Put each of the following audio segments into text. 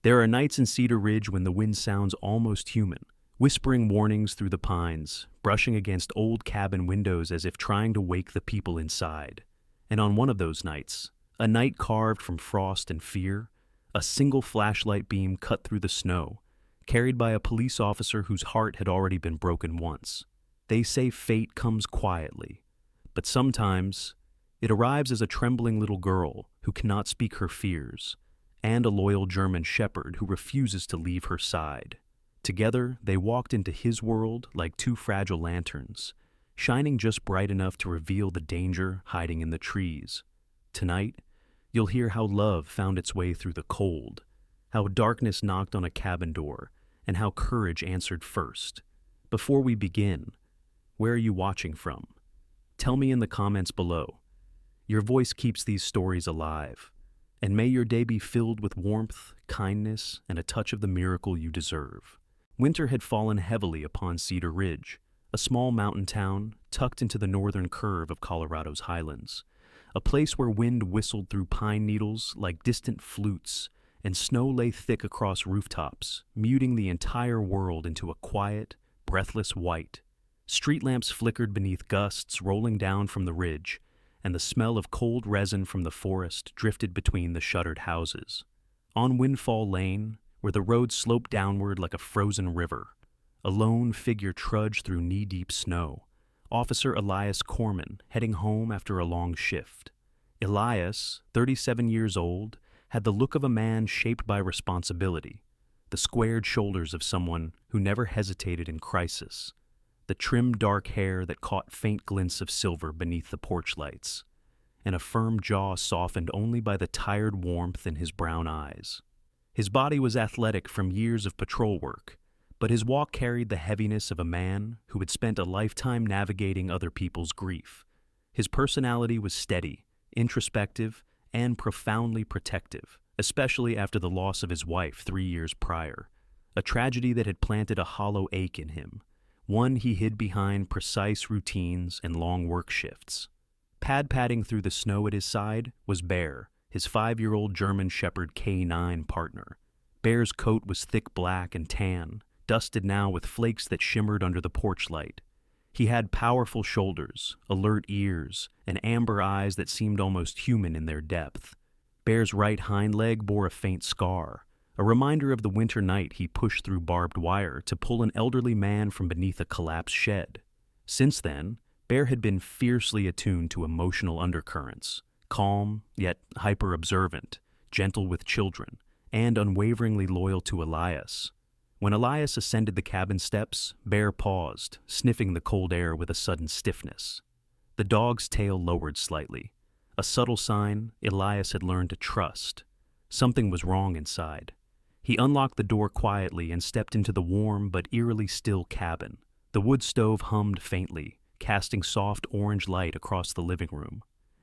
There are nights in Cedar Ridge when the wind sounds almost human, whispering warnings through the pines, brushing against old cabin windows as if trying to wake the people inside. And on one of those nights, a night carved from frost and fear, a single flashlight beam cut through the snow, carried by a police officer whose heart had already been broken once. They say fate comes quietly, but sometimes it arrives as a trembling little girl who cannot speak her fears, and a loyal German shepherd who refuses to leave her side. Together, they walked into his world like two fragile lanterns, shining just bright enough to reveal the danger hiding in the trees. Tonight, you'll hear how love found its way through the cold, how darkness knocked on a cabin door, and how courage answered first. Before we begin, where are you watching from? Tell me in the comments below. Your voice keeps these stories alive, and may your day be filled with warmth, kindness, and a touch of the miracle you deserve. Winter had fallen heavily upon Cedar Ridge, a small mountain town tucked into the northern curve of Colorado's highlands, a place where wind whistled through pine needles like distant flutes, and snow lay thick across rooftops, muting the entire world into a quiet, breathless white. Street lamps flickered beneath gusts rolling down from the ridge, and the smell of cold resin from the forest drifted between the shuttered houses. On Windfall Lane, where the road sloped downward like a frozen river, a lone figure trudged through knee-deep snow. Officer Elias Corman, heading home after a long shift. Elias, 37 years old, had the look of a man shaped by responsibility, the squared shoulders of someone who never hesitated in crisis, the trimmed dark hair that caught faint glints of silver beneath the porch lights, and a firm jaw softened only by the tired warmth in his brown eyes. His body was athletic from years of patrol work, but his walk carried the heaviness of a man who had spent a lifetime navigating other people's grief. His personality was steady, introspective, and profoundly protective, especially after the loss of his wife 3 years prior, a tragedy that had planted a hollow ache in him, one he hid behind precise routines and long work shifts. Pad-padding through the snow at his side was Bear, his 5-year-old German Shepherd K9 partner. Bear's coat was thick black and tan, dusted now with flakes that shimmered under the porch light. He had powerful shoulders, alert ears, and amber eyes that seemed almost human in their depth. Bear's right hind leg bore a faint scar, a reminder of the winter night he pushed through barbed wire to pull an elderly man from beneath a collapsed shed. Since then, Bear had been fiercely attuned to emotional undercurrents, calm yet hyper-observant, gentle with children, and unwaveringly loyal to Elias. When Elias ascended the cabin steps, Bear paused, sniffing the cold air with a sudden stiffness. The dog's tail lowered slightly, a subtle sign Elias had learned to trust. Something was wrong inside. He unlocked the door quietly and stepped into the warm but eerily still cabin. The wood stove hummed faintly, casting soft orange light across the living room.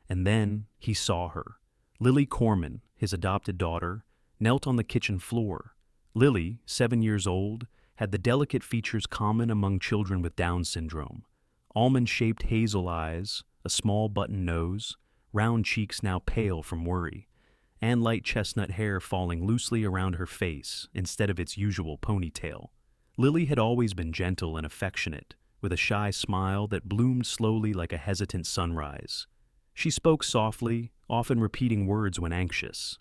And then he saw her. Lily Corman, his adopted daughter, knelt on the kitchen floor. Lily, 7 years old, had the delicate features common among children with Down syndrome. Almond-shaped hazel eyes, a small button nose, round cheeks now pale from worry, and light chestnut hair falling loosely around her face instead of its usual ponytail. Lily had always been gentle and affectionate, with a shy smile that bloomed slowly like a hesitant sunrise. She spoke softly, often repeating words when anxious.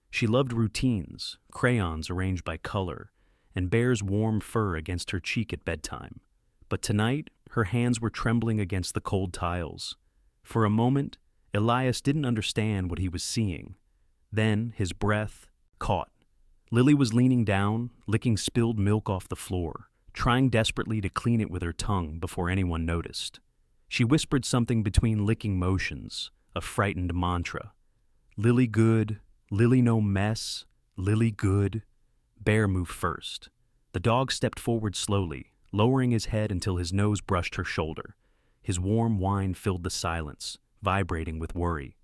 She loved routines, crayons arranged by color, and Bear's warm fur against her cheek at bedtime. But tonight, her hands were trembling against the cold tiles. For a moment, Elias didn't understand what he was seeing. Then his breath caught. Lily was leaning down, licking spilled milk off the floor, trying desperately to clean it with her tongue before anyone noticed. She whispered something between licking motions, a frightened mantra. Lily good, Lily no mess, Lily good. Bear moved first. The dog stepped forward slowly, lowering his head until his nose brushed her shoulder. His warm whine filled the silence, vibrating with worry.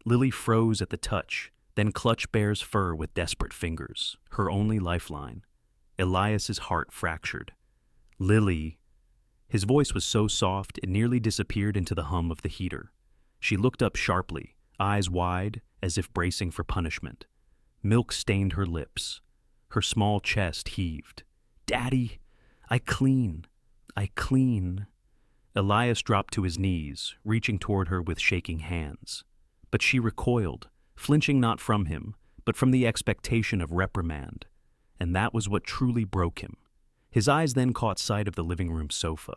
Lily froze at the touch, then clutched Bear's fur with desperate fingers, her only lifeline. Elias's heart fractured. Lily. His voice was so soft it nearly disappeared into the hum of the heater. She looked up sharply, eyes wide, as if bracing for punishment. Milk stained her lips. Her small chest heaved. "Daddy, I clean. I clean." Elias dropped to his knees, reaching toward her with shaking hands. But she recoiled, flinching not from him, but from the expectation of reprimand. And that was what truly broke him. His eyes then caught sight of the living room sofa.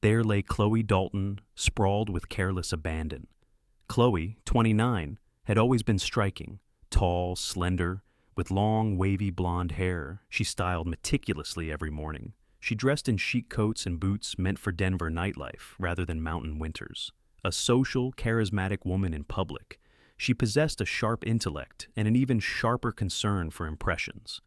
There lay Chloe Dalton, sprawled with careless abandon. Chloe, 29, had always been striking, tall, slender, with long, wavy blonde hair she styled meticulously every morning. She dressed in chic coats and boots meant for Denver nightlife rather than mountain winters. A social, charismatic woman in public, she possessed a sharp intellect and an even sharper concern for impressions.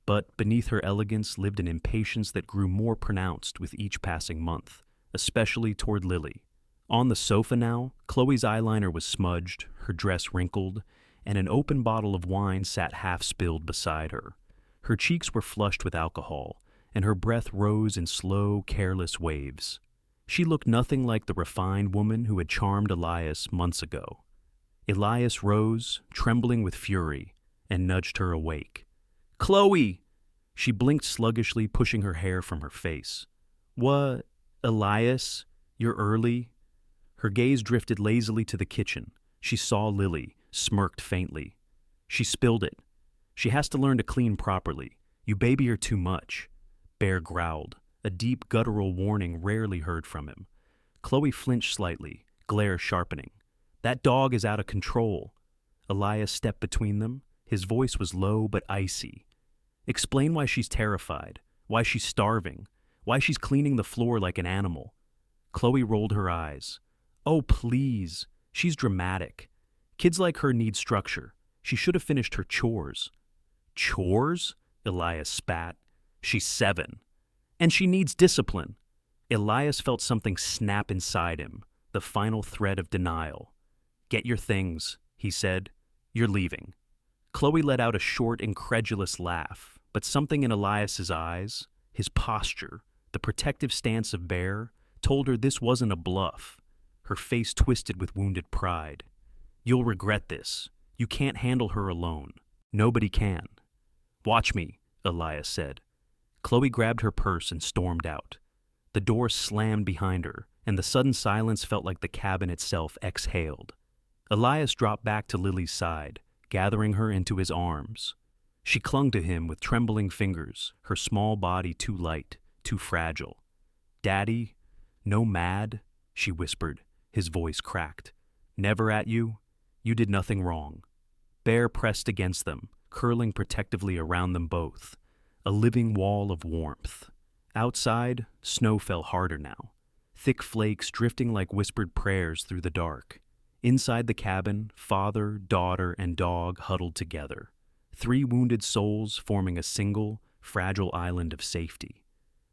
But beneath her elegance lived an impatience that grew more pronounced with each passing month, especially toward Lily. On the sofa now, Chloe's eyeliner was smudged, her dress wrinkled, and an open bottle of wine sat half-spilled beside her. Her cheeks were flushed with alcohol, and her breath rose in slow, careless waves. She looked nothing like the refined woman who had charmed Elias months ago. Elias rose, trembling with fury, and nudged her awake. "Chloe!" She blinked sluggishly, pushing her hair from her face. "What, Elias? You're early?" Her gaze drifted lazily to the kitchen. She saw Lily, smirked faintly. "She spilled it. She has to learn to clean properly. You baby her too much." Bear growled, a deep guttural warning rarely heard from him. Chloe flinched slightly, glare sharpening. "That dog is out of control." Elias stepped between them. His voice was low but icy. "Explain why she's terrified, why she's starving, why she's cleaning the floor like an animal." Chloe rolled her eyes. "Oh, please. She's dramatic. Kids like her need structure. She should have finished her chores." "Chores?" Elias spat. "She's 7. And she needs discipline." Elias felt something snap inside him, the final thread of denial. "Get your things," he said. "You're leaving." Chloe let out a short, incredulous laugh, but something in Elias's eyes, his posture, the protective stance of Bear, told her this wasn't a bluff. Her face twisted with wounded pride. "You'll regret this. You can't handle her alone. Nobody can." "Watch me," Elias said. Chloe grabbed her purse and stormed out. The door slammed behind her, and the sudden silence felt like the cabin itself exhaled. Elias dropped back to Lily's side, gathering her into his arms. She clung to him with trembling fingers, her small body too light, too fragile. "Daddy, no mad," she whispered, his voice cracked. "Never at you? You did nothing wrong." Bear pressed against them, curling protectively around them both, a living wall of warmth. Outside, snow fell harder now, thick flakes drifting like whispered prayers through the dark. Inside the cabin, father, daughter, and dog huddled together, 3 wounded souls forming a single, fragile island of safety.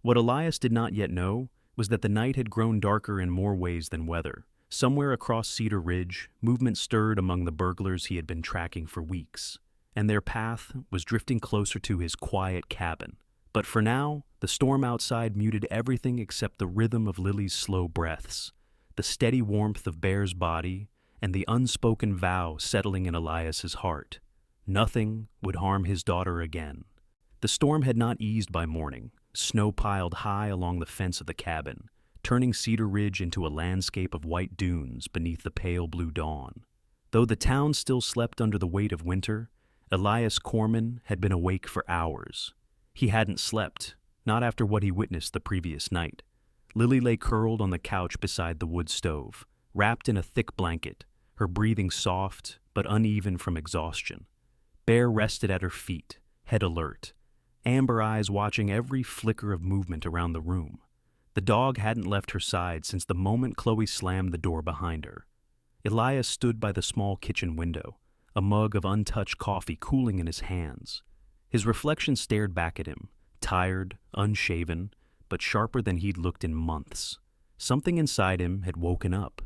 What Elias did not yet know was that the night had grown darker in more ways than weather. Somewhere across Cedar Ridge, movement stirred among the burglars he had been tracking for weeks, and their path was drifting closer to his quiet cabin. But for now, the storm outside muted everything except the rhythm of Lily's slow breaths, the steady warmth of Bear's body, and the unspoken vow settling in Elias's heart. Nothing would harm his daughter again. The storm had not eased by morning. Snow piled high along the fence of the cabin, turning Cedar Ridge into a landscape of white dunes beneath the pale blue dawn. Though the town still slept under the weight of winter, Elias Corman had been awake for hours. He hadn't slept, not after what he witnessed the previous night. Lily lay curled on the couch beside the wood stove, wrapped in a thick blanket, her breathing soft but uneven from exhaustion. Bear rested at her feet, head alert, amber eyes watching every flicker of movement around the room. The dog hadn't left her side since the moment Chloe slammed the door behind her. Elias stood by the small kitchen window, a mug of untouched coffee cooling in his hands. His reflection stared back at him, tired, unshaven, but sharper than he'd looked in months. Something inside him had woken up.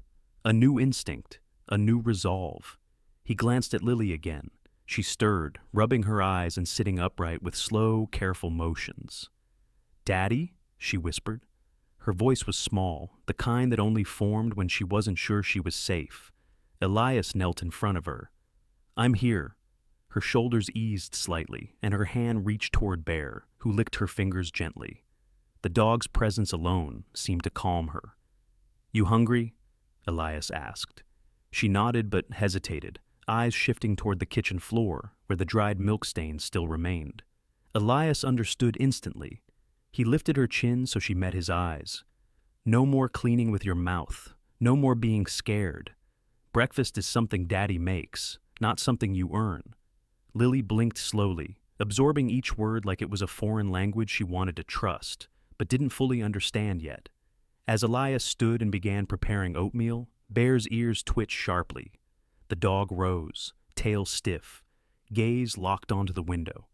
A new instinct, a new resolve. He glanced at Lily again. She stirred, rubbing her eyes and sitting upright with slow, careful motions. "Daddy?" she whispered. Her voice was small, the kind that only formed when she wasn't sure she was safe. Elias knelt in front of her. "I'm here." Her shoulders eased slightly, and her hand reached toward Bear, who licked her fingers gently. The dog's presence alone seemed to calm her. "You hungry?" Elias asked. She nodded but hesitated, eyes shifting toward the kitchen floor, where the dried milk stains still remained. Elias understood instantly. He lifted her chin so she met his eyes. "No more cleaning with your mouth. No more being scared. Breakfast is something Daddy makes, not something you earn." Lily blinked slowly, absorbing each word like it was a foreign language she wanted to trust, but didn't fully understand yet. As Elias stood and began preparing oatmeal, Bear's ears twitched sharply. The dog rose, tail stiff, gaze locked onto the window.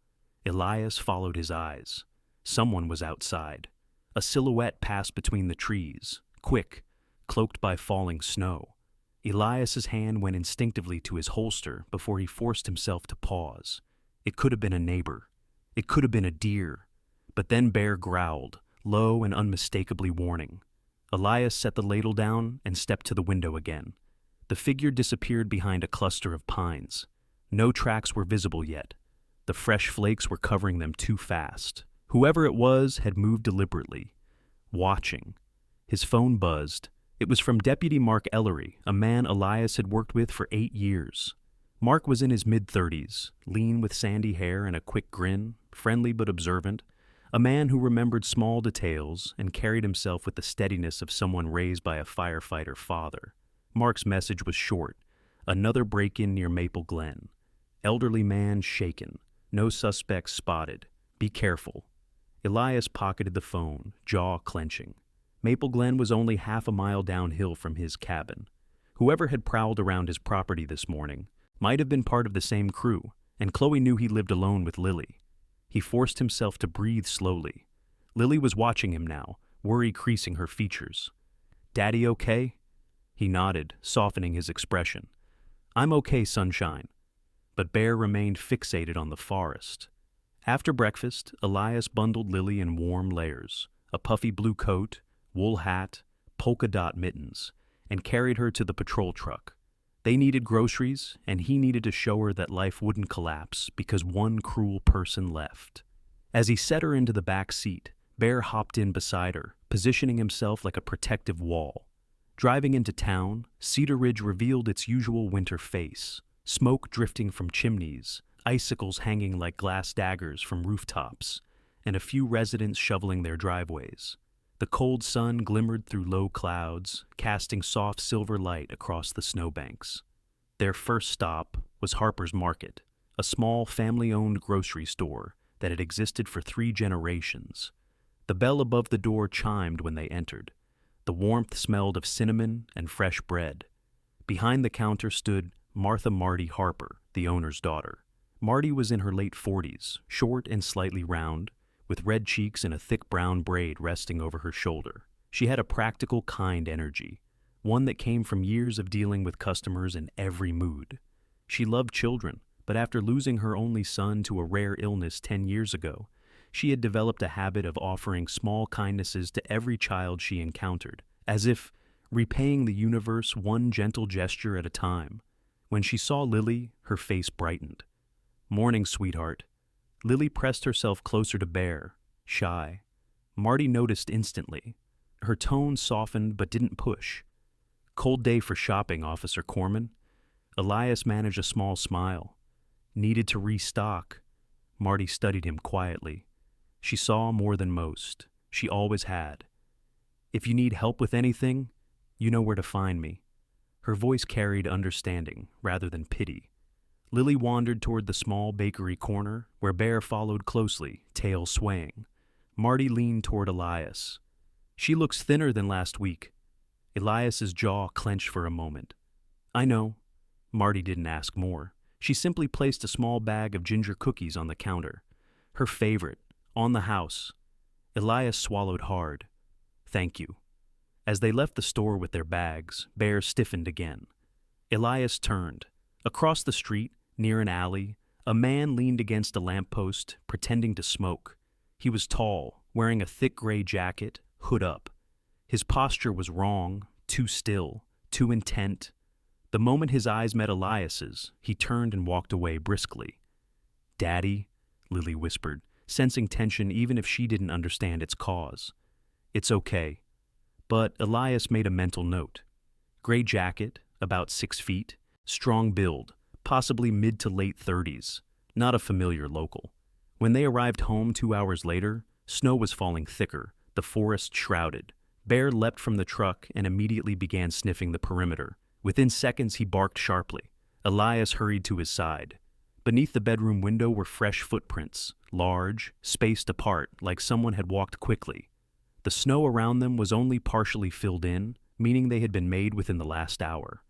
Elias followed his eyes. Someone was outside. A silhouette passed between the trees, quick, cloaked by falling snow. Elias's hand went instinctively to his holster before he forced himself to pause. It could have been a neighbor. It could have been a deer. But then Bear growled, low and unmistakably warning. Elias set the ladle down and stepped to the window again. The figure disappeared behind a cluster of pines. No tracks were visible yet. The fresh flakes were covering them too fast. Whoever it was had moved deliberately, watching. His phone buzzed. It was from Deputy Mark Ellery, a man Elias had worked with for 8 years. Mark was in his mid-30s, lean with sandy hair and a quick grin, friendly but observant, a man who remembered small details and carried himself with the steadiness of someone raised by a firefighter father. Mark's message was short. Another break-in near Maple Glen. Elderly man shaken. No suspects spotted. Be careful. Elias pocketed the phone, jaw clenching. Maple Glen was only half a mile downhill from his cabin. Whoever had prowled around his property this morning might have been part of the same crew, and Chloe knew he lived alone with Lily. He forced himself to breathe slowly. Lily was watching him now, worry creasing her features. "Daddy okay?" He nodded, softening his expression. "I'm okay, sunshine." But Bear remained fixated on the forest. After breakfast, Elias bundled Lily in warm layers, a puffy blue coat, wool hat, polka dot mittens, and carried her to the patrol truck. They needed groceries, and he needed to show her that life wouldn't collapse because one cruel person left. As he set her into the back seat, Bear hopped in beside her, positioning himself like a protective wall. Driving into town, Cedar Ridge revealed its usual winter face, smoke drifting from chimneys, icicles hanging like glass daggers from rooftops, and a few residents shoveling their driveways. The cold sun glimmered through low clouds, casting soft silver light across the snowbanks. Their first stop was Harper's Market, a small family-owned grocery store that had existed for 3 generations. The bell above the door chimed when they entered. The warmth smelled of cinnamon and fresh bread. Behind the counter stood Martha Marty Harper, the owner's daughter. Marty was in her late 40s, short and slightly round, with red cheeks and a thick brown braid resting over her shoulder. She had a practical, kind energy, one that came from years of dealing with customers in every mood. She loved children, but after losing her only son to a rare illness 10 years ago, she had developed a habit of offering small kindnesses to every child she encountered, as if repaying the universe one gentle gesture at a time. When she saw Lily, her face brightened. "Morning, sweetheart." Lily pressed herself closer to Bear, shy. Marty noticed instantly. Her tone softened but didn't push. "Cold day for shopping, Officer Corman." Elias managed a small smile. "Needed to restock." Marty studied him quietly. She saw more than most. She always had. "If you need help with anything, you know where to find me." Her voice carried understanding rather than pity. Lily wandered toward the small bakery corner, where Bear followed closely, tail swaying. Marty leaned toward Elias. "She looks thinner than last week." Elias's jaw clenched for a moment. "I know." Marty didn't ask more. She simply placed a small bag of ginger cookies on the counter. Her favorite, on the house. Elias swallowed hard. "Thank you." As they left the store with their bags, Bear stiffened again. Elias turned. Across the street, near an alley, a man leaned against a lamppost, pretending to smoke. He was tall, wearing a thick gray jacket, hood up. His posture was wrong, too still, too intent. The moment his eyes met Elias's, he turned and walked away briskly. "Daddy," Lily whispered, sensing tension even if she didn't understand its cause. "It's okay." But Elias made a mental note. Gray jacket, about 6 feet, strong build, possibly mid to late 30s, not a familiar local. When they arrived home 2 hours later, snow was falling thicker, the forest shrouded. Bear leapt from the truck and immediately began sniffing the perimeter. Within seconds, he barked sharply. Elias hurried to his side. Beneath the bedroom window were fresh footprints, large, spaced apart, like someone had walked quickly. The snow around them was only partially filled in, meaning they had been made within the last hour.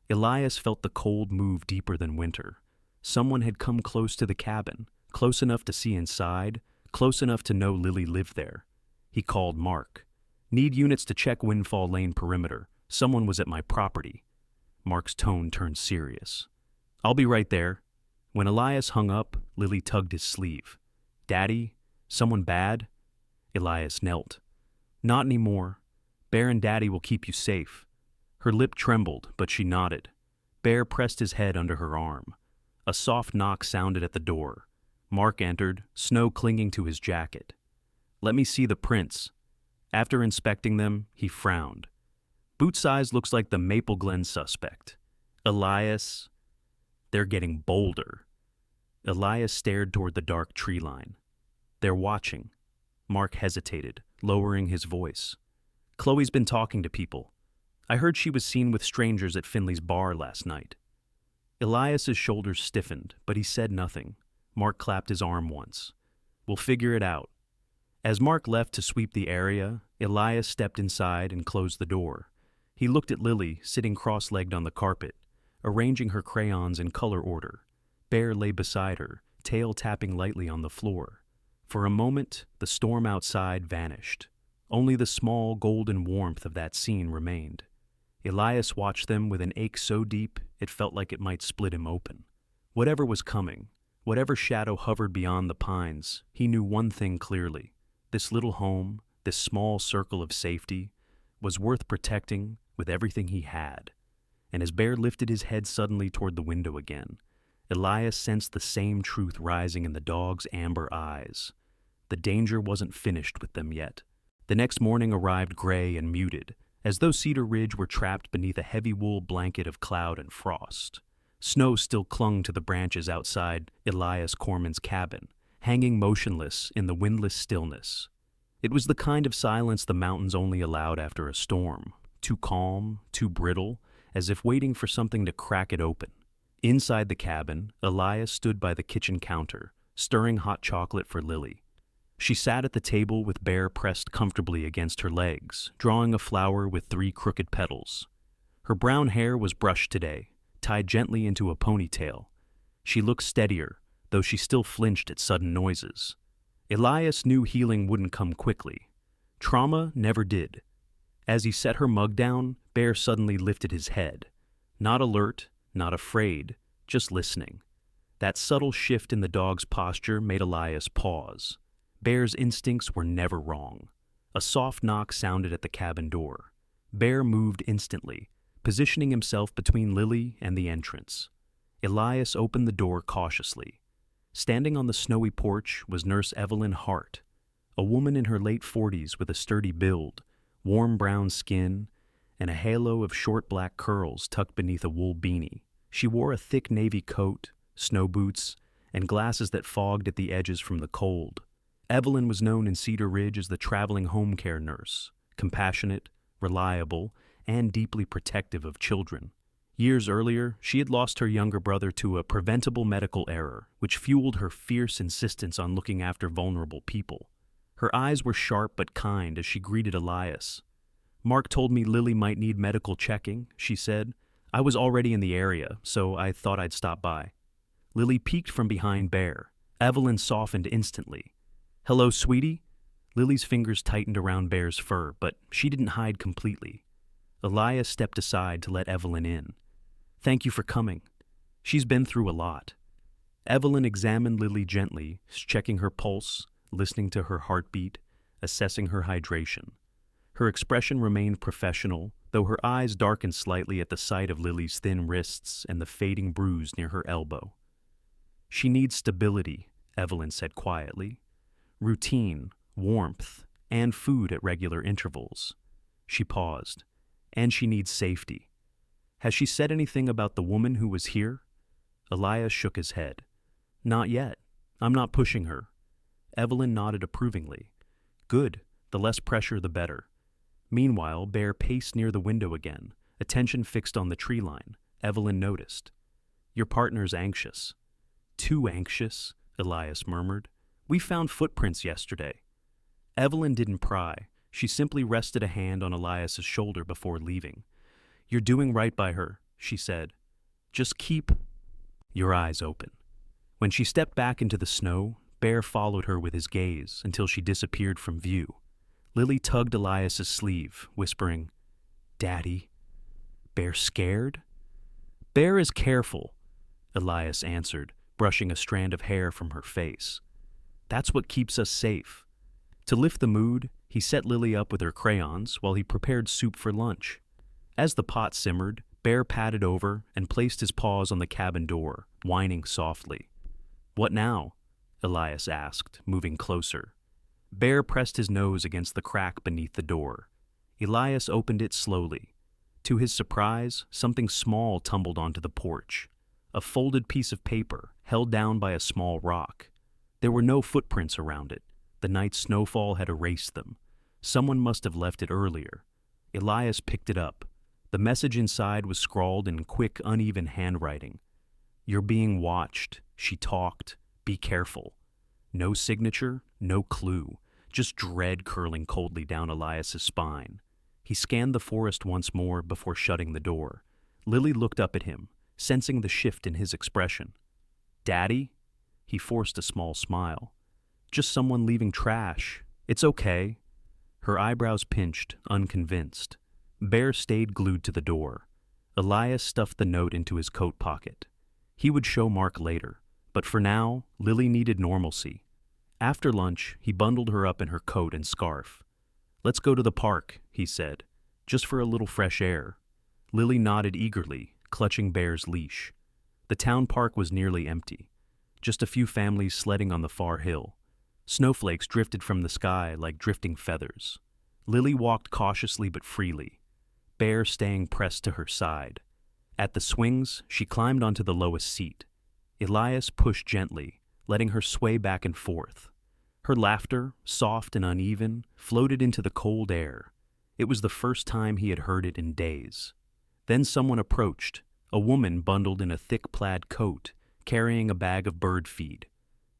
Elias felt the cold move deeper than winter. Someone had come close to the cabin, close enough to see inside, close enough to know Lily lived there. He called Mark. "Need units to check Windfall Lane perimeter. Someone was at my property." Mark's tone turned serious. "I'll be right there." When Elias hung up, Lily tugged his sleeve. "Daddy? Someone bad?" Elias knelt. "Not anymore. Bear and Daddy will keep you safe." Her lip trembled, but she nodded. Bear pressed his head under her arm. A soft knock sounded at the door. Mark entered, snow clinging to his jacket. "Let me see the prints." After inspecting them, he frowned. "Boot size looks like the Maple Glen suspect." "Elias..." "They're getting bolder." Elias stared toward the dark tree line. "They're watching." Mark hesitated, lowering his voice. "Chloe's been talking to people. I heard she was seen with strangers at Finley's bar last night." Elias's shoulders stiffened, but he said nothing. Mark clapped his arm once. "We'll figure it out." As Mark left to sweep the area, Elias stepped inside and closed the door. He looked at Lily, sitting cross-legged on the carpet, arranging her crayons in color order. Bear lay beside her, tail tapping lightly on the floor. For a moment, the storm outside vanished. Only the small, golden warmth of that scene remained. Elias watched them with an ache so deep it felt like it might split him open. Whatever was coming, whatever shadow hovered beyond the pines, he knew one thing clearly. This little home, this small circle of safety, was worth protecting with everything he had. And as Bear lifted his head suddenly toward the window again, Elias sensed the same truth rising in the dog's amber eyes. The danger wasn't finished with them yet. The next morning arrived gray and muted, as though Cedar Ridge were trapped beneath a heavy wool blanket of cloud and frost. Snow still clung to the branches outside Elias Corman's cabin, hanging motionless in the windless stillness. It was the kind of silence the mountains only allowed after a storm, too calm, too brittle, as if waiting for something to crack it open. Inside the cabin, Elias stood by the kitchen counter, stirring hot chocolate for Lily. She sat at the table with Bear pressed comfortably against her legs, drawing a flower with 3 crooked petals. Her brown hair was brushed today, tied gently into a ponytail. She looked steadier, though she still flinched at sudden noises. Elias knew healing wouldn't come quickly. Trauma never did. As he set her mug down, Bear suddenly lifted his head. Not alert, not afraid, just listening. That subtle shift in the dog's posture made Elias pause. Bear's instincts were never wrong. A soft knock sounded at the cabin door. Bear moved instantly, positioning himself between Lily and the entrance. Elias opened the door cautiously. Standing on the snowy porch was Nurse Evelyn Hart, a woman in her late 40s with a sturdy build, warm brown skin, and a halo of short black curls tucked beneath a wool beanie. She wore a thick navy coat, snow boots, and glasses that fogged at the edges from the cold. Evelyn was known in Cedar Ridge as the traveling home care nurse, compassionate, reliable, and deeply protective of children. Years earlier, she had lost her younger brother to a preventable medical error, which fueled her fierce insistence on looking after vulnerable people. Her eyes were sharp but kind as she greeted Elias. "Mark told me Lily might need medical checking," she said. "I was already in the area, so I thought I'd stop by." Lily peeked from behind Bear. Evelyn softened instantly. "Hello, sweetie?" Lily's fingers tightened around Bear's fur, but she didn't hide completely. Elias stepped aside to let Evelyn in. "Thank you for coming. She's been through a lot." Evelyn examined Lily gently, checking her pulse, listening to her heartbeat, assessing her hydration. Her expression remained professional, though her eyes darkened slightly at the sight of Lily's thin wrists and the fading bruise near her elbow. She needs stability, Evelyn said quietly. Routine, warmth, and food at regular intervals. She paused. And she needs safety. Has she said anything about the woman who was here? Elias shook his head. Not yet. I'm not pushing her. Evelyn nodded approvingly. Good. The less pressure, the better. Meanwhile, Bear paced near the window again, attention fixed on the tree line. Evelyn noticed. Your partner's anxious. Too anxious, Elias murmured. We found footprints yesterday. Evelyn didn't pry. She simply rested a hand on Elias's shoulder before leaving. You're doing right by her, she said. Just keep your eyes open. When she stepped back into the snow, Bear followed her with his gaze until she disappeared from view. Lily tugged Elias's sleeve, whispering, Daddy. Bear scared? Bear is careful, Elias answered, brushing a strand of hair from her face. That's what keeps us safe. To lift the mood, he set Lily up with her crayons while he prepared soup for lunch. As the pot simmered, Bear padded over and placed his paws on the cabin door, whining softly. What now? Elias asked, moving closer. Bear pressed his nose against the crack beneath the door. Elias opened it slowly. To his surprise, something small tumbled onto the porch. A folded piece of paper, held down by a small rock. There were no footprints around it. The night's snowfall had erased them. Someone must have left it earlier. Elias picked it up. The message inside was scrawled in quick, uneven handwriting. You're being watched, she talked. Be careful. No signature, no clue, just dread curling coldly down Elias's spine. He scanned the forest once more before shutting the door. Lily looked up at him, sensing the shift in his expression. Daddy? He forced a small smile. Just someone leaving trash. It's okay. Her eyebrows pinched, unconvinced. Bear stayed glued to the door. Elias stuffed the note into his coat pocket. He would show Mark later, but for now, Lily needed normalcy. After lunch, he bundled her up in her coat and scarf. Let's go to the park, he said, just for a little fresh air. Lily nodded eagerly, clutching Bear's leash. The town park was nearly empty. Just a few families sledding on the far hill. Snowflakes drifted from the sky like drifting feathers. Lily walked cautiously but freely, Bear staying pressed to her side. At the swings, she climbed onto the lowest seat. Elias pushed gently, letting her sway back and forth. Her laughter, soft and uneven, floated into the cold air. It was the first time he had heard it in days. Then someone approached, a woman bundled in a thick plaid coat, carrying a bag of bird feed.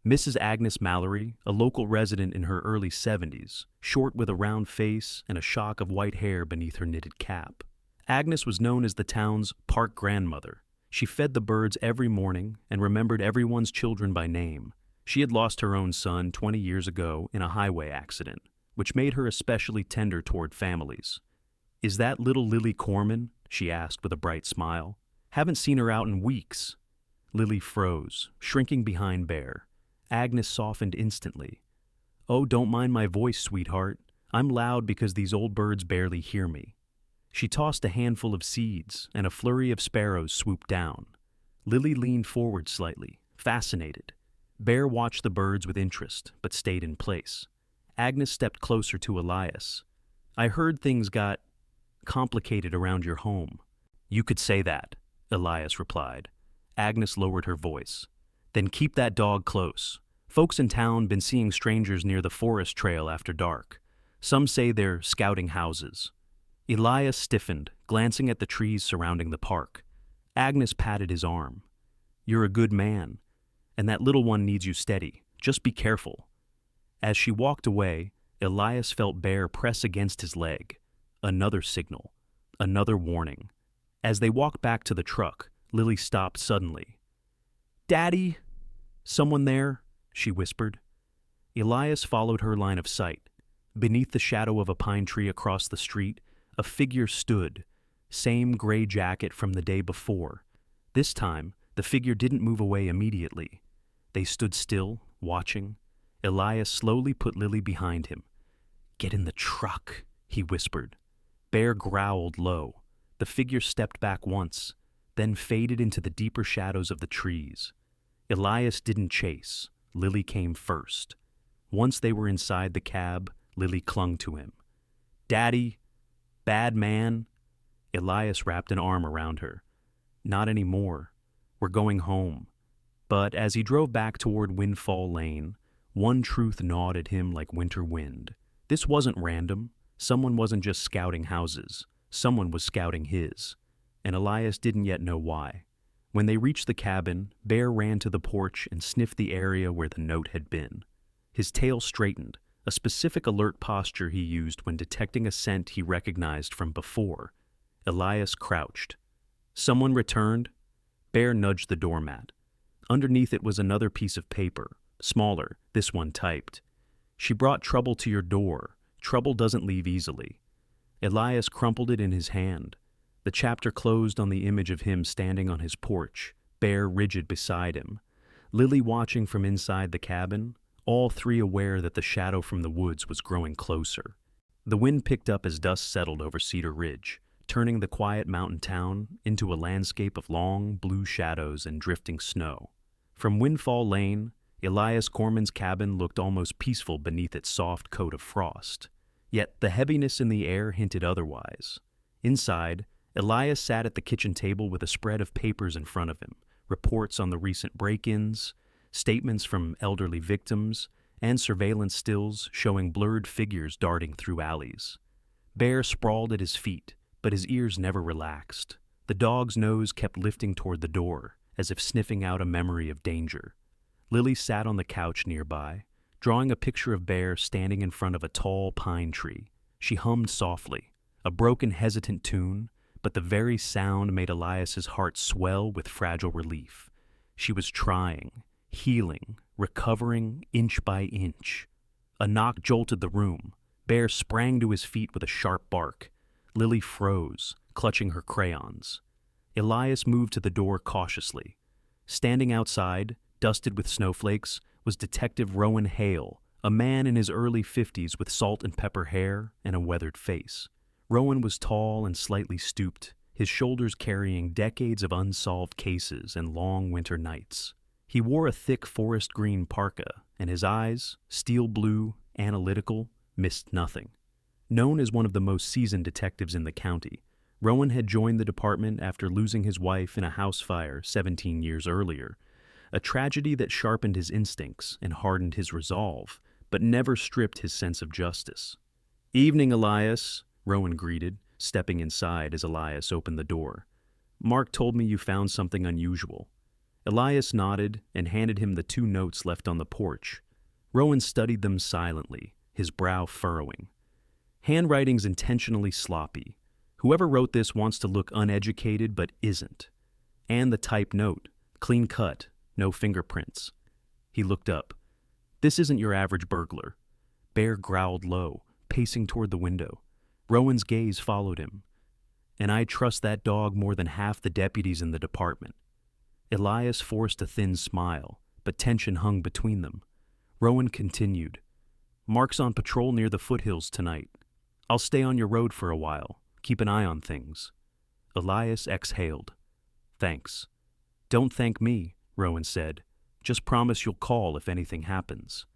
Mrs. Agnes Mallory, a local resident in her early 70s, short with a round face and a shock of white hair beneath her knitted cap. Agnes was known as the town's park grandmother. She fed the birds every morning and remembered everyone's children by name. She had lost her own son 20 years ago in a highway accident, which made her especially tender toward families. Is that little Lily Corman? She asked with a bright smile. Haven't seen her out in weeks. Lily froze, shrinking behind Bear. Agnes softened instantly. Oh, don't mind my voice, sweetheart. I'm loud because these old birds barely hear me. She tossed a handful of seeds, and a flurry of sparrows swooped down. Lily leaned forward slightly, fascinated. Bear watched the birds with interest, but stayed in place. Agnes stepped closer to Elias. I heard things got complicated around your home. You could say that, Elias replied. Agnes lowered her voice. Then keep that dog close. Folks in town been seeing strangers near the forest trail after dark. Some say they're scouting houses. Elias stiffened, glancing at the trees surrounding the park. Agnes patted his arm. You're a good man, and that little one needs you steady. Just be careful. As she walked away, Elias felt Bear press against his leg. Another signal. Another warning. As they walked back to the truck, Lily stopped suddenly. Daddy? Someone there? She whispered. Elias followed her line of sight. Beneath the shadow of a pine tree across the street, a figure stood, same gray jacket from the day before. This time, the figure didn't move away immediately. They stood still, watching. Elias slowly put Lily behind him. Get in the truck, he whispered. Bear growled low. The figure stepped back once, then faded into the deeper shadows of the trees. Elias didn't chase. Lily came first. Once they were inside the cab, Lily clung to him. "Daddy, bad man." Elias wrapped an arm around her. "Not anymore. We're going home." But as he drove back toward Windfall Lane, one truth gnawed at him like winter wind. This wasn't random. Someone wasn't just scouting houses. Someone was scouting his. And Elias didn't yet know why. When they reached the cabin, Bear ran to the porch and sniffed the area where the note had been. His tail straightened, a specific alert posture he used when detecting a scent he recognized from before. Elias crouched. "Someone returned?" Bear nudged the doormat. Underneath it was another piece of paper, smaller, this one typed. "She brought trouble to your door. Trouble doesn't leave easily." Elias crumpled it in his hand. The chapter closed on the image of him standing on his porch, Bear rigid beside him, Lily watching from inside the cabin, all three aware that the shadow from the woods was growing closer. The wind picked up as dust settled over Cedar Ridge, turning the quiet mountain town into a landscape of long, blue shadows and drifting snow. From Windfall Lane, Elias Corman's cabin looked almost peaceful beneath its soft coat of frost. Yet the heaviness in the air hinted otherwise. Inside, Elias sat at the kitchen table with a spread of papers in front of him, reports on the recent break-ins, statements from elderly victims, and surveillance stills showing blurred figures darting through alleys. Bear sprawled at his feet, but his ears never relaxed. The dog's nose kept lifting toward the door, as if sniffing out a memory of danger. Lily sat on the couch nearby, drawing a picture of Bear standing in front of a tall pine tree. She hummed softly, a broken, hesitant tune, but the very sound made Elias's heart swell with fragile relief. She was trying, healing, recovering inch by inch. A knock jolted the room. Bear sprang to his feet with a sharp bark. Lily froze, clutching her crayons. Elias moved to the door cautiously. Standing outside, dusted with snowflakes, was Detective Rowan Hale, a man in his early 50s with salt and pepper hair and a weathered face. Rowan was tall and slightly stooped, his shoulders carrying decades of unsolved cases and long winter nights. He wore a thick forest green parka, and his eyes, steel blue, analytical, missed nothing. Known as one of the most seasoned detectives in the county, Rowan had joined the department after losing his wife in a house fire 17 years earlier, a tragedy that sharpened his instincts and hardened his resolve, but never stripped his sense of justice. "Evening, Elias," Rowan greeted, stepping inside as Elias opened the door. "Mark told me you found something unusual." Elias nodded and handed him the 2 notes left on the porch. Rowan studied them silently, his brow furrowing. "Handwriting's intentionally sloppy. Whoever wrote this wants to look uneducated but isn't. And the typed note, clean cut, no fingerprints." He looked up. "This isn't your average burglar." Bear growled low, pacing toward the window. Rowan's gaze followed him. "And I trust that dog more than half the deputies in the department." Elias forced a thin smile, but tension hung between them. Rowan continued. "Mark's on patrol near the foothills tonight. I'll stay on your road for a while. Keep an eye on things." Elias exhaled. "Thanks." "Don't thank me," Rowan said. "Just promise you'll call if anything happens."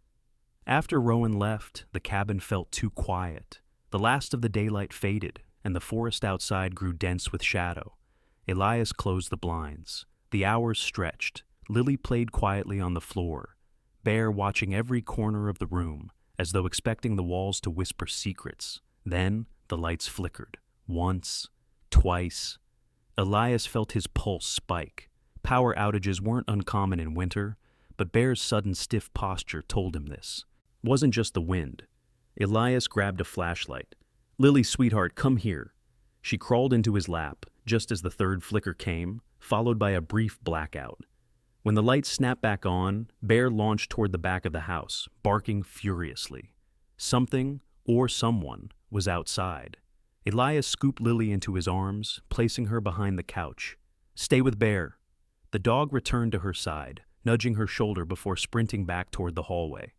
After Rowan left, the cabin felt too quiet. The last of the daylight faded, and the forest outside grew dense with shadow. Elias closed the blinds. The hours stretched. Lily played quietly on the floor, Bear watching every corner of the room, as though expecting the walls to whisper secrets. Then the lights flickered. Once, twice. Elias felt his pulse spike. Power outages weren't uncommon in winter, but Bear's sudden stiff posture told him this. It wasn't just the wind. Elias grabbed a flashlight. "Lily, sweetheart, come here." She crawled into his lap, just as the third flicker came, followed by a brief blackout. When the lights snapped back on, Bear launched toward the back of the house, barking furiously. Something, or someone, was outside. Elias scooped Lily into his arms, placing her behind the couch. "Stay with Bear." The dog returned to her side, nudging her shoulder before sprinting back toward the hallway.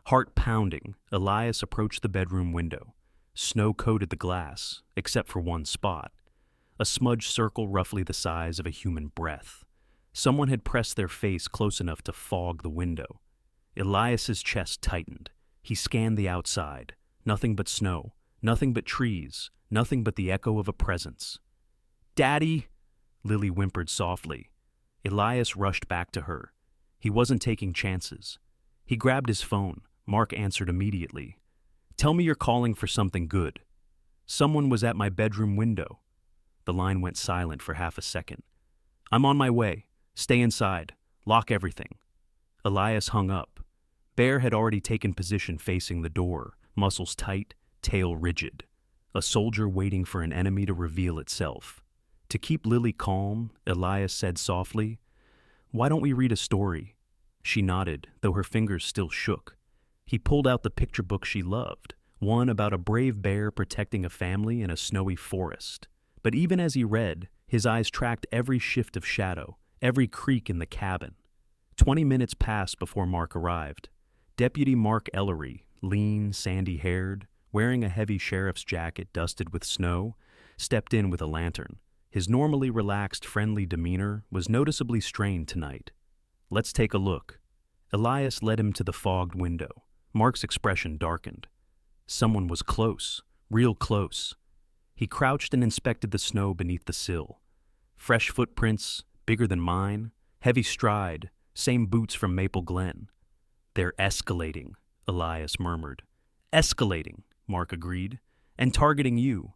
Heart pounding, Elias approached the bedroom window. Snow coated the glass, except for one spot, a smudged circle roughly the size of a human breath. Someone had pressed their face close enough to fog the window. Elias's chest tightened. He scanned the outside. Nothing but snow, nothing but trees, nothing but the echo of a presence. "Daddy!" Lily whimpered softly. Elias rushed back to her. He wasn't taking chances. He grabbed his phone. Mark answered immediately. "Tell me you're calling for something good." "Someone was at my bedroom window." The line went silent for half a second. "I'm on my way. Stay inside. Lock everything." Elias hung up. Bear had already taken position facing the door, muscles tight, tail rigid. A soldier waiting for an enemy to reveal itself. To keep Lily calm, Elias said softly, "Why don't we read a story?" She nodded, though her fingers still shook. He pulled out the picture book she loved, one about a brave bear protecting a family in a snowy forest. But even as he read, his eyes tracked every shift of shadow, every creak in the cabin. 20 minutes passed before Mark arrived. Deputy Mark Ellery, lean, sandy-haired, wearing a heavy sheriff's jacket dusted with snow, stepped in with a lantern. His normally relaxed, friendly demeanor was noticeably strained tonight. "Let's take a look." Elias led him to the fogged window. Mark's expression darkened. Someone was close, real close. He crouched and inspected the snow beneath the sill. Fresh footprints, bigger than mine, heavy stride, same boots from Maple Glen. "They're escalating," Elias murmured. "Escalating," Mark agreed, "and targeting you."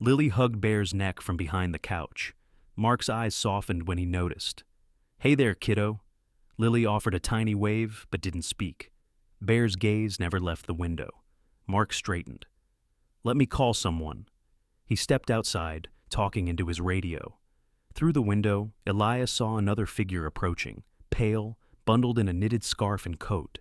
Lily hugged Bear's neck from behind the couch. Mark's eyes softened when he noticed. "Hey there, kiddo." Lily offered a tiny wave, but didn't speak. Bear's gaze never left the window. Mark straightened. "Let me call someone." He stepped outside, talking into his radio. Through the window, Elias saw another figure approaching, pale, bundled in a knitted scarf and coat.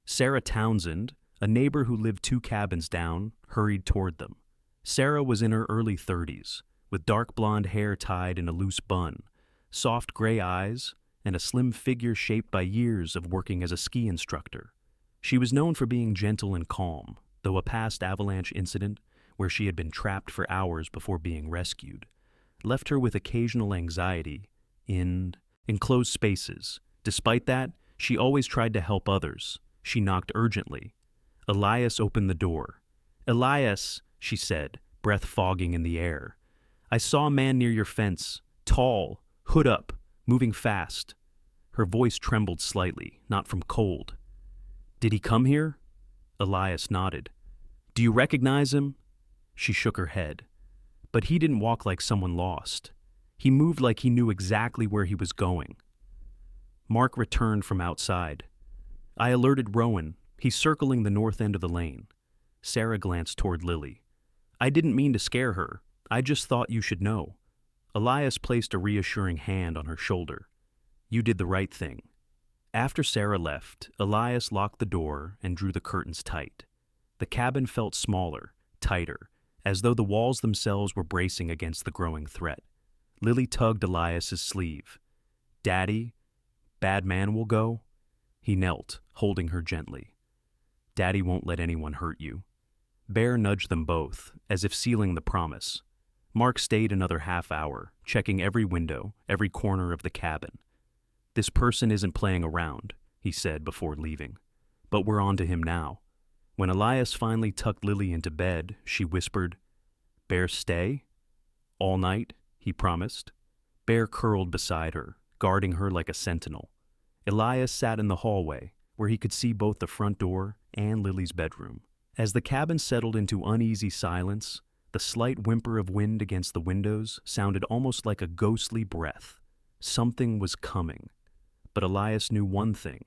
Sarah Townsend, a neighbor who lived 2 cabins down, hurried toward them. Sarah was in her early 30s, with dark blonde hair tied in a loose bun, soft gray eyes, and a slim figure shaped by years of working as a ski instructor. She was known for being gentle and calm, though a past avalanche incident, where she had been trapped for hours before being rescued, left her with occasional anxiety in enclosed spaces. Despite that, she always tried to help others. She knocked urgently. Elias opened the door. "Elias," she said, breath fogging in the air. "I saw a man near your fence, tall, hood up, moving fast." Her voice trembled slightly, not from cold. "Did he come here?" Elias nodded. "Do you recognize him?" She shook her head. But he didn't walk like someone lost. He moved like he knew exactly where he was going. Mark returned from outside. "I alerted Rowan. He's circling the north end of the lane." Sarah glanced toward Lily. "I didn't mean to scare her. I just thought you should know." Elias placed a reassuring hand on her shoulder. "You did the right thing." After Sarah left, Elias locked the door and drew the curtains tight. The cabin felt smaller, tighter, as though the walls themselves were bracing against the growing threat. Lily tugged Elias's sleeve. "Daddy, bad man will go?" He knelt, holding her gently. "Daddy won't let anyone hurt you." Bear nudged them both, as if sealing the promise. Mark stayed another half hour, checking every window, every corner of the cabin. "This person isn't playing around," he said before leaving. "But we're on to him now." When Elias finally tucked Lily into bed, she whispered, "Bear stay?" "All night," he promised. Bear curled beside her, guarding her like a sentinel. Elias sat in the hallway, where he could see both the front door and Lily's bedroom. As the cabin settled into uneasy silence, the slight whimper of wind against the windows sounded almost like a ghostly breath. Something was coming. But Elias knew one thing.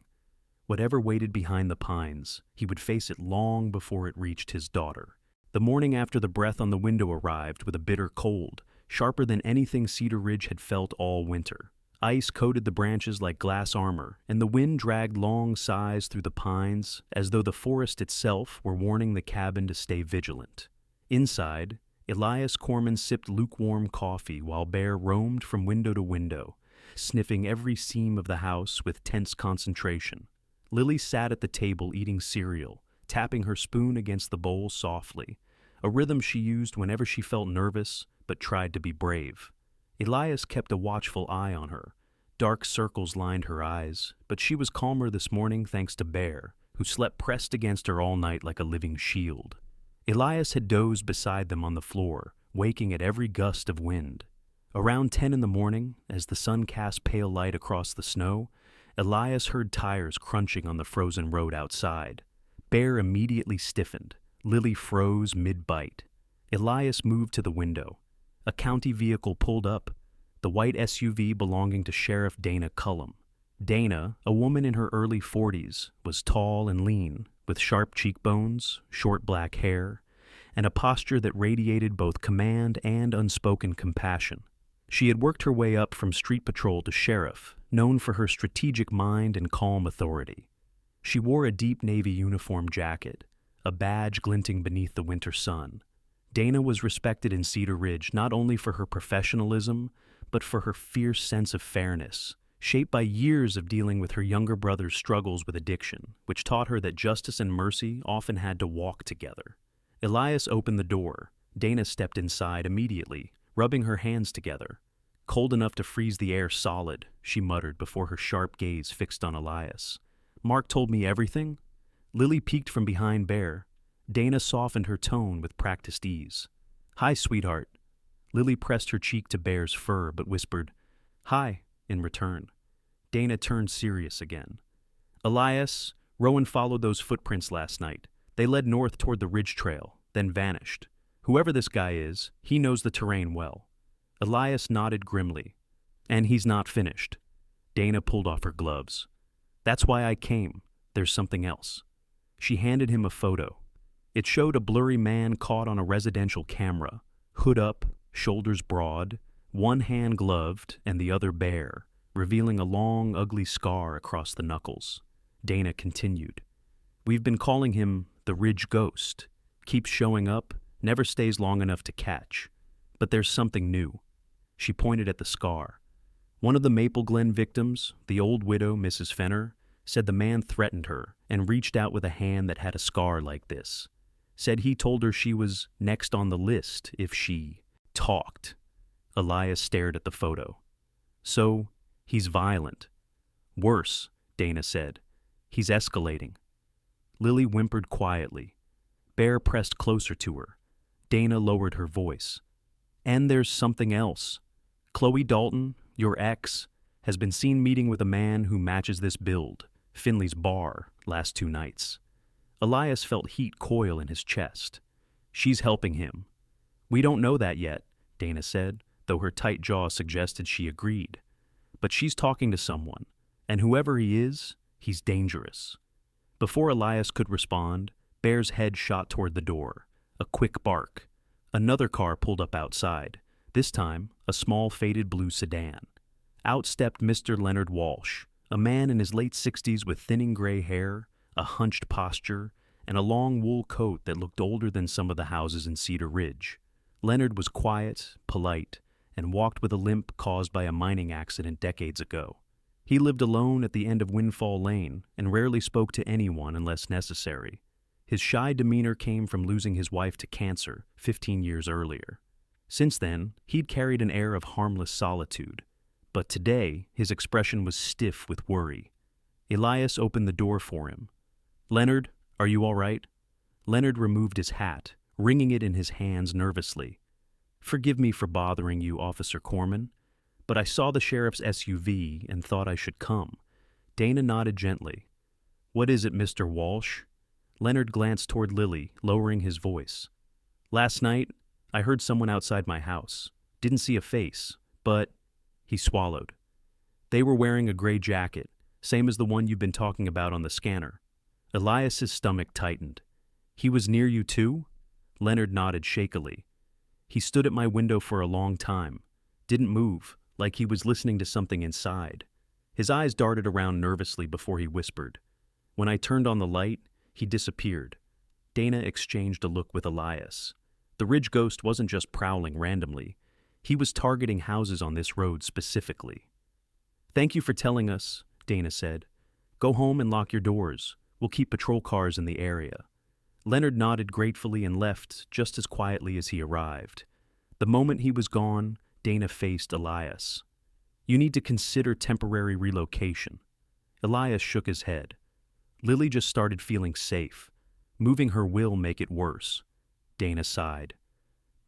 Whatever waited behind the pines, he would face it long before it reached his daughter. The morning after the breath on the window arrived with a bitter cold, sharper than anything Cedar Ridge had felt all winter. Ice coated the branches like glass armor, and the wind dragged long sighs through the pines, as though the forest itself were warning the cabin to stay vigilant. Inside, Elias Corman sipped lukewarm coffee while Bear roamed from window to window, sniffing every seam of the house with tense concentration. Lily sat at the table eating cereal, tapping her spoon against the bowl softly, a rhythm she used whenever she felt nervous but tried to be brave. Elias kept a watchful eye on her, Dark circles lined her eyes, but she was calmer this morning thanks to Bear, who slept pressed against her all night like a living shield. Elias had dozed beside them on the floor, waking at every gust of wind. Around 10 in the morning, as the sun cast pale light across the snow, Elias heard tires crunching on the frozen road outside. Bear immediately stiffened. Lily froze mid-bite. Elias moved to the window. A county vehicle pulled up, the white SUV belonging to Sheriff Dana Cullum. Dana, a woman in her early 40s, was tall and lean, with sharp cheekbones, short black hair, and a posture that radiated both command and unspoken compassion. She had worked her way up from street patrol to sheriff, known for her strategic mind and calm authority. She wore a deep navy uniform jacket, a badge glinting beneath the winter sun. Dana was respected in Cedar Ridge not only for her professionalism, but for her fierce sense of fairness, shaped by years of dealing with her younger brother's struggles with addiction, which taught her that justice and mercy often had to walk together. Elias opened the door. Dana stepped inside immediately, rubbing her hands together. "Cold enough to freeze the air solid," she muttered before her sharp gaze fixed on Elias. "Mark told me everything?" Lily peeked from behind Bear. Dana softened her tone with practiced ease. "Hi, sweetheart." Lily pressed her cheek to Bear's fur but whispered, "Hi," in return. Dana turned serious again. "Elias, Rowan followed those footprints last night. They led north toward the ridge trail, then vanished. Whoever this guy is, he knows the terrain well." Elias nodded grimly. "And he's not finished." Dana pulled off her gloves. "That's why I came. There's something else." She handed him a photo. It showed a blurry man caught on a residential camera, hood up, shoulders broad, one hand gloved and the other bare, revealing a long, ugly scar across the knuckles. Dana continued, "We've been calling him the Ridge Ghost. Keeps showing up, never stays long enough to catch. But there's something new." She pointed at the scar. One of the Maple Glen victims, the old widow Mrs. Fenner, said the man threatened her and reached out with a hand that had a scar like this. Said he told her she was next on the list if she talked. Elias stared at the photo. "So, he's violent." "Worse," Dana said. "He's escalating." Lily whimpered quietly. Bear pressed closer to her. Dana lowered her voice. "And there's something else. Chloe Dalton, your ex, has been seen meeting with a man who matches this build, Finley's bar, last 2 nights. Elias felt heat coil in his chest. "She's helping him." "We don't know that yet," Dana said, though her tight jaw suggested she agreed. "But she's talking to someone, and whoever he is, he's dangerous." Before Elias could respond, Bear's head shot toward the door. A quick bark. Another car pulled up outside, this time a small faded blue sedan. Out stepped Mr. Leonard Walsh, a man in his late 60s with thinning gray hair, a hunched posture, and a long wool coat that looked older than some of the houses in Cedar Ridge. Leonard was quiet, polite, and walked with a limp caused by a mining accident decades ago. He lived alone at the end of Windfall Lane and rarely spoke to anyone unless necessary. His shy demeanor came from losing his wife to cancer 15 years earlier. Since then, he'd carried an air of harmless solitude, but today his expression was stiff with worry. Elias opened the door for him. "Leonard, are you all right?" Leonard removed his hat, wringing it in his hands nervously. "Forgive me for bothering you, Officer Corman, but I saw the sheriff's SUV and thought I should come." Dana nodded gently. "What is it, Mr. Walsh?" Leonard glanced toward Lily, lowering his voice. "Last night, I heard someone outside my house. Didn't see a face, but—" He swallowed. "They were wearing a gray jacket, same as the one you've been talking about on the scanner." Elias's stomach tightened. "He was near you too?" Leonard nodded shakily. "He stood at my window for a long time. Didn't move, like he was listening to something inside. His eyes darted around nervously before he whispered. When I turned on the light, he disappeared." Dana exchanged a look with Elias. The Ridge Ghost wasn't just prowling randomly. He was targeting houses on this road specifically. "Thank you for telling us," Dana said. "Go home and lock your doors. We'll keep patrol cars in the area." Leonard nodded gratefully and left just as quietly as he arrived. The moment he was gone, Dana faced Elias. You need to consider temporary relocation. Elias shook his head. Lily just started feeling safe. Moving her will make it worse. Dana sighed.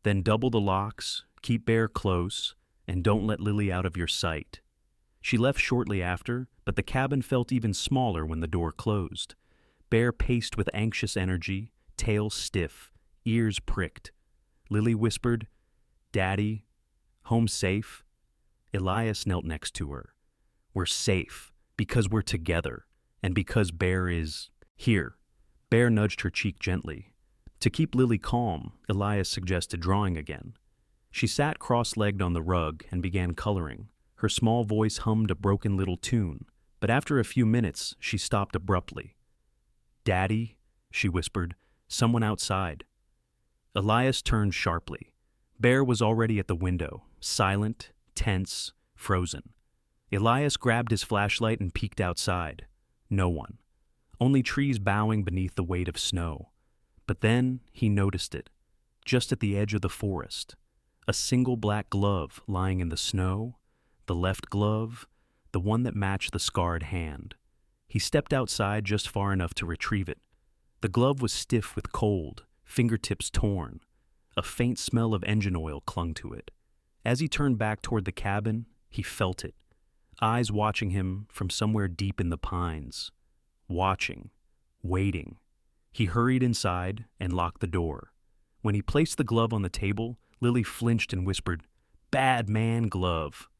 Then double the locks, keep Bear close, and don't let Lily out of your sight. She left shortly after, but the cabin felt even smaller when the door closed. Bear paced with anxious energy, tail stiff, ears pricked. Lily whispered, "Daddy, home safe?" Elias knelt next to her. "We're safe, because we're together, and because Bear is here." Bear nudged her cheek gently. To keep Lily calm, Elias suggested drawing again. She sat cross-legged on the rug and began coloring. Her small voice hummed a broken little tune, but after a few minutes, she stopped abruptly. "Daddy," she whispered, "someone outside." Elias turned sharply. Bear was already at the window, silent, tense, frozen. Elias grabbed his flashlight and peeked outside. No one. Only trees bowing beneath the weight of snow. But then he noticed it, just at the edge of the forest. A single black glove lying in the snow, the left glove, the one that matched the scarred hand. He stepped outside just far enough to retrieve it. The glove was stiff with cold, fingertips torn. A faint smell of engine oil clung to it. As he turned back toward the cabin, he felt it. Eyes watching him from somewhere deep in the pines. Watching, waiting. He hurried inside and locked the door. When he placed the glove on the table, Lily flinched and whispered, "Bad man glove."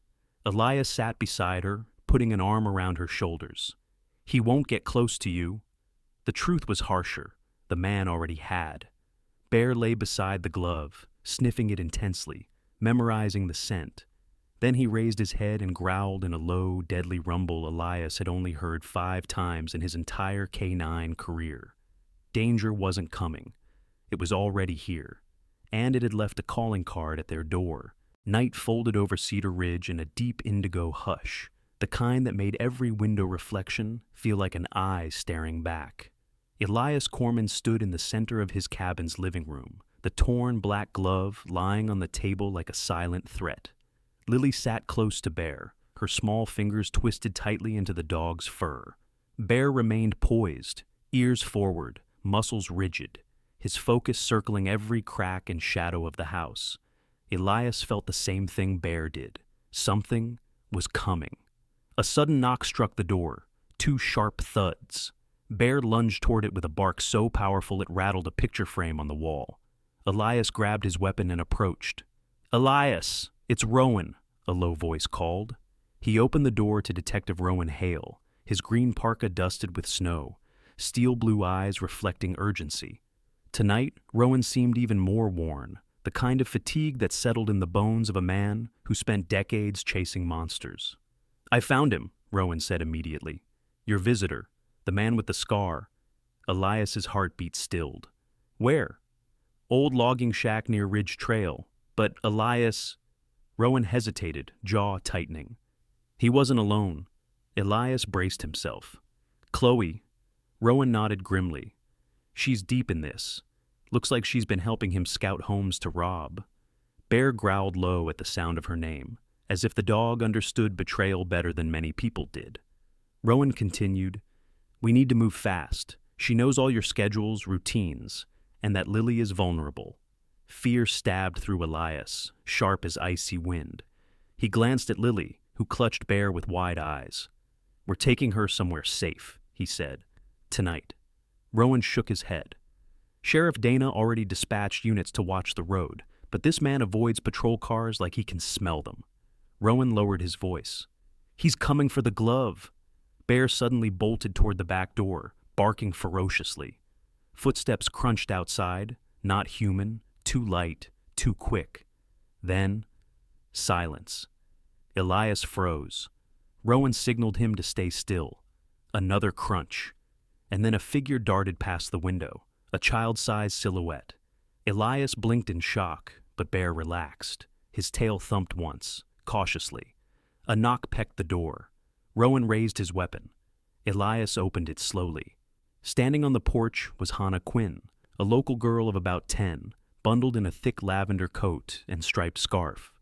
Elias sat beside her, putting an arm around her shoulders. "He won't get close to you." The truth was harsher. The man already had. Bear lay beside the glove, sniffing it intensely, memorizing the scent. Then he raised his head and growled in a low, deadly rumble Elias had only heard 5 times in his entire K9 career. Danger wasn't coming. It was already here. And it had left a calling card at their door. Night folded over Cedar Ridge in a deep indigo hush, the kind that made every window reflection feel like an eye staring back. Elias Corman stood in the center of his cabin's living room, the torn black glove lying on the table like a silent threat. Lily sat close to Bear, her small fingers twisted tightly into the dog's fur. Bear remained poised, ears forward, muscles rigid, his focus circling every crack and shadow of the house. Elias felt the same thing Bear did. Something was coming. A sudden knock struck the door, 2 sharp thuds. Bear lunged toward it with a bark so powerful it rattled a picture frame on the wall. Elias grabbed his weapon and approached. "Elias, it's Rowan," a low voice called. He opened the door to Detective Rowan Hale, his green parka dusted with snow, steel blue eyes reflecting urgency. Tonight, Rowan seemed even more worn, the kind of fatigue that settled in the bones of a man who spent decades chasing monsters. "I found him," Rowan said immediately. "Your visitor, the man with the scar." Elias's heartbeat stilled. "Where?" "Old logging shack near Ridge Trail. But Elias—" Rowan hesitated, jaw tightening. He wasn't alone. Elias braced himself. "Chloe." Rowan nodded grimly. "She's deep in this. Looks like she's been helping him scout homes to rob." Bear growled low at the sound of her name, as if the dog understood betrayal better than many people did. Rowan continued, "We need to move fast. She knows all your schedules, routines, and that Lily is vulnerable." Fear stabbed through Elias, sharp as icy wind. He glanced at Lily, who clutched Bear with wide eyes. "We're taking her somewhere safe," he said. "Tonight." Rowan shook his head. "Sheriff Dana already dispatched units to watch the road, but this man avoids patrol cars like he can smell them." Rowan lowered his voice. "He's coming for the glove." Bear suddenly bolted toward the back door, barking ferociously. Footsteps crunched outside, not human, too light, too quick. Then, silence. Elias froze. Rowan signaled him to stay still. Another crunch. And then a figure darted past the window, a child-sized silhouette. Elias blinked in shock, but Bear relaxed. His tail thumped once, cautiously. A knock pecked the door. Rowan raised his weapon. Elias opened it slowly. Standing on the porch was Hannah Quinn, a local girl of about 10, bundled in a thick lavender coat and striped scarf.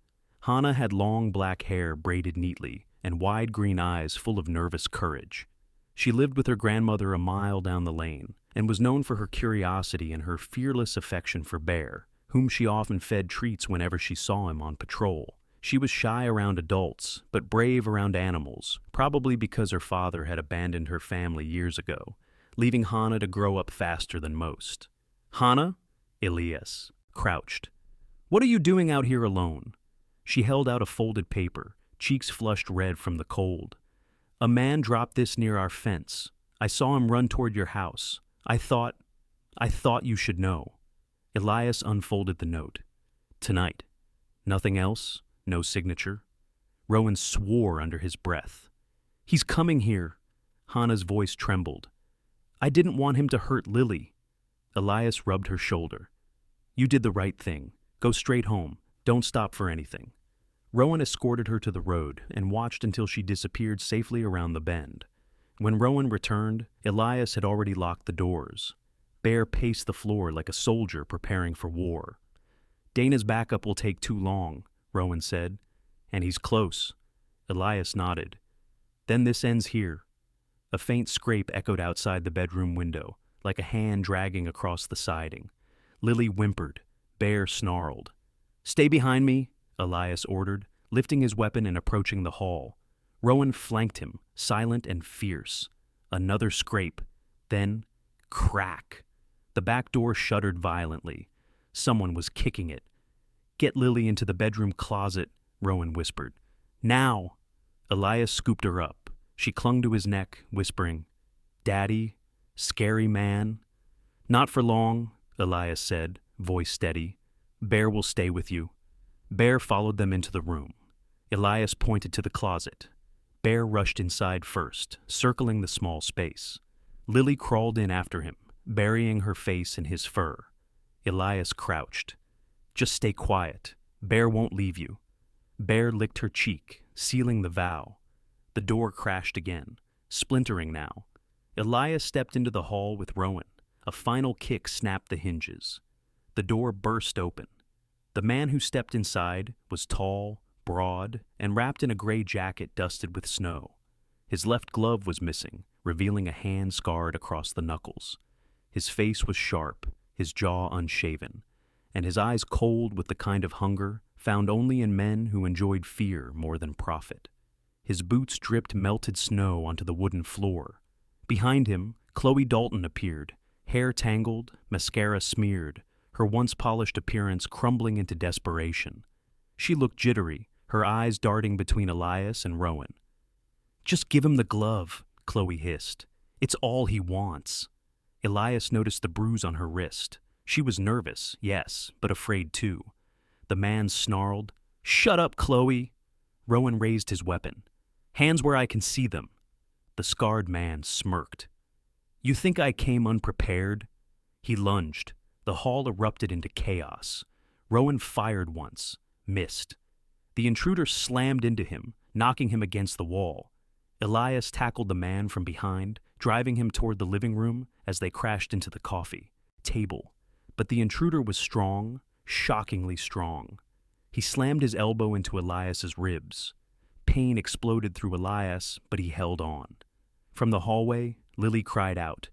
Hannah had long black hair braided neatly and wide green eyes full of nervous courage. She lived with her grandmother a mile down the lane and was known for her curiosity and her fearless affection for Bear, whom she often fed treats whenever she saw him on patrol. She was shy around adults, but brave around animals, probably because her father had abandoned her family years ago, leaving Hannah to grow up faster than most. Hannah? Elias crouched. "What are you doing out here alone?" She held out a folded paper, cheeks flushed red from the cold. "A man dropped this near our fence. I saw him run toward your house. I thought you should know." Elias unfolded the note. "Tonight. Nothing else? No signature?" Rowan swore under his breath. "He's coming here." Hannah's voice trembled. "I didn't want him to hurt Lily." Elias rubbed her shoulder. "You did the right thing. Go straight home. Don't stop for anything." Rowan escorted her to the road and watched until she disappeared safely around the bend. When Rowan returned, Elias had already locked the doors. Bear paced the floor like a soldier preparing for war. "Dana's backup will take too long," Rowan said. "And he's close." Elias nodded. "Then this ends here." A faint scrape echoed outside the bedroom window, like a hand dragging across the siding. Lily whimpered. Bear snarled. "Stay behind me," Elias ordered, lifting his weapon and approaching the hall. Rowan flanked him, silent and fierce. Another scrape. Then, crack. The back door shuddered violently. Someone was kicking it. "Get Lily into the bedroom closet," Rowan whispered. "Now!" Elias scooped her up. She clung to his neck, whispering, "Daddy, scary man." "Not for long," Elias said, voice steady. "Bear will stay with you." Bear followed them into the room. Elias pointed to the closet. Bear rushed inside first, circling the small space. Lily crawled in after him, burying her face in his fur. Elias crouched. "Just stay quiet. Bear won't leave you." Bear licked her cheek, sealing the vow. The door crashed again, splintering now. Elias stepped into the hall with Rowan. A final kick snapped the hinges. The door burst open. The man who stepped inside was tall, broad, and wrapped in a gray jacket dusted with snow. His left glove was missing, revealing a hand scarred across the knuckles. His face was sharp, his jaw unshaven, and his eyes cold with the kind of hunger found only in men who enjoyed fear more than profit. His boots dripped melted snow onto the wooden floor. Behind him, Chloe Dalton appeared, hair tangled, mascara smeared, her once polished appearance crumbling into desperation. She looked jittery, her eyes darting between Elias and Rowan. "Just give him the glove," Chloe hissed. "It's all he wants." Elias noticed the bruise on her wrist. She was nervous, yes, but afraid too. The man snarled, "Shut up, Chloe!" Rowan raised his weapon. "Hands where I can see them." The scarred man smirked. "You think I came unprepared?" He lunged. The hall erupted into chaos. Rowan fired once, missed. The intruder slammed into him, knocking him against the wall. Elias tackled the man from behind, driving him toward the living room as they crashed into the coffee table. But the intruder was strong, shockingly strong. He slammed his elbow into Elias's ribs. Pain exploded through Elias, but he held on. From the hallway, Lily cried out.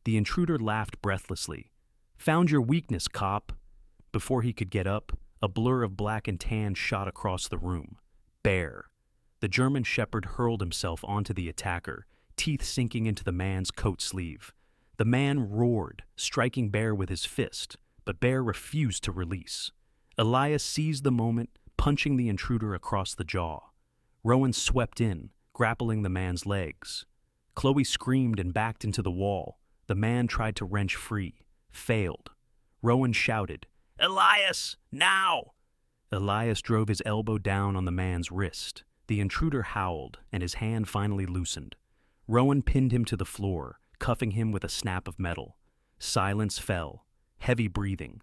The intruder laughed breathlessly. "Found your weakness, cop." Before he could get up, a blur of black and tan shot across the room. Bear. The German shepherd hurled himself onto the attacker, teeth sinking into the man's coat sleeve. The man roared, striking Bear with his fist, but Bear refused to release. Elias seized the moment, punching the intruder across the jaw. Rowan swept in, grappling the man's legs. Chloe screamed and backed into the wall. The man tried to wrench free, failed. Rowan shouted, "Elias, now!" Elias drove his elbow down on the man's wrist. The intruder howled, and his hand finally loosened. Rowan pinned him to the floor, cuffing him with a snap of metal. Silence fell, heavy breathing.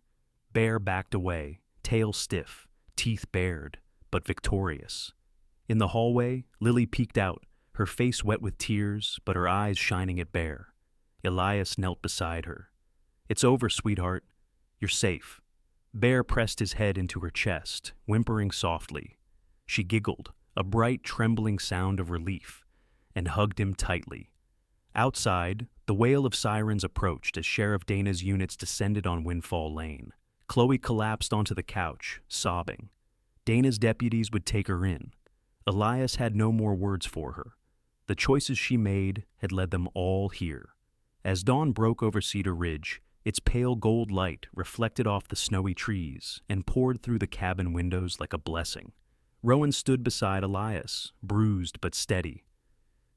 Bear backed away, tail stiff, teeth bared, but victorious. In the hallway, Lily peeked out, her face wet with tears, but her eyes shining at Bear. Elias knelt beside her. "It's over, sweetheart. You're safe." Bear pressed his head into her chest, whimpering softly. She giggled, a bright, trembling sound of relief, and hugged him tightly. Outside, the wail of sirens approached as Sheriff Dana's units descended on Windfall Lane. Chloe collapsed onto the couch, sobbing. Dana's deputies would take her in. Elias had no more words for her. The choices she made had led them all here. As dawn broke over Cedar Ridge, its pale gold light reflected off the snowy trees and poured through the cabin windows like a blessing. Rowan stood beside Elias, bruised but steady.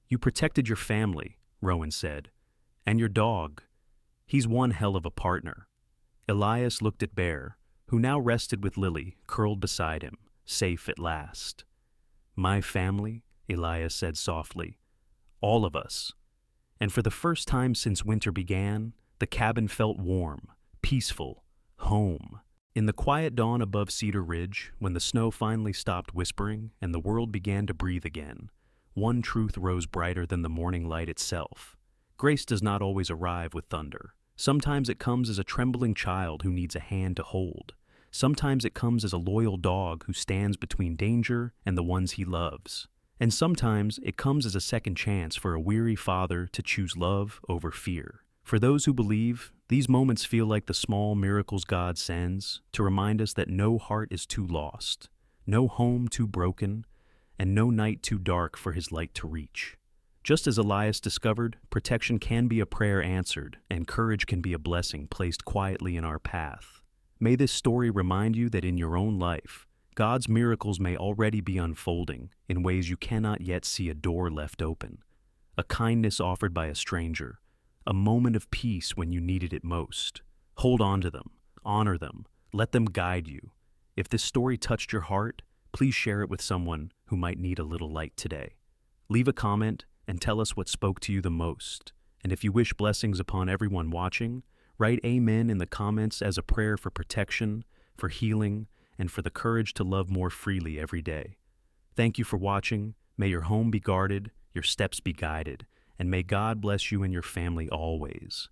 "You protected your family," Rowan said, "and your dog. He's one hell of a partner." Elias looked at Bear, who now rested with Lily curled beside him, safe at last. "My family," Elias said softly. "All of us." And for the first time since winter began, the cabin felt warm, peaceful, home. In the quiet dawn above Cedar Ridge, when the snow finally stopped whispering and the world began to breathe again, one truth rose brighter than the morning light itself. Grace does not always arrive with thunder. Sometimes it comes as a trembling child who needs a hand to hold. Sometimes it comes as a loyal dog who stands between danger and the ones he loves. And sometimes it comes as a second chance for a weary father to choose love over fear. For those who believe, these moments feel like the small miracles God sends to remind us that no heart is too lost, no home too broken, and no night too dark for his light to reach. Just as Elias discovered, protection can be a prayer answered, and courage can be a blessing placed quietly in our path. May this story remind you that in your own life, God's miracles may already be unfolding in ways you cannot yet see a door left open, a kindness offered by a stranger, a moment of peace when you needed it most. Hold on to them, honor them, let them guide you. If this story touched your heart, please share it with someone who might need a little light today. Leave a comment and tell us what spoke to you the most. And if you wish blessings upon everyone watching, write Amen in the comments as a prayer for protection, for healing, and for the courage to love more freely every day. Thank you for watching. May your home be guarded, your steps be guided, and may God bless you and your family always.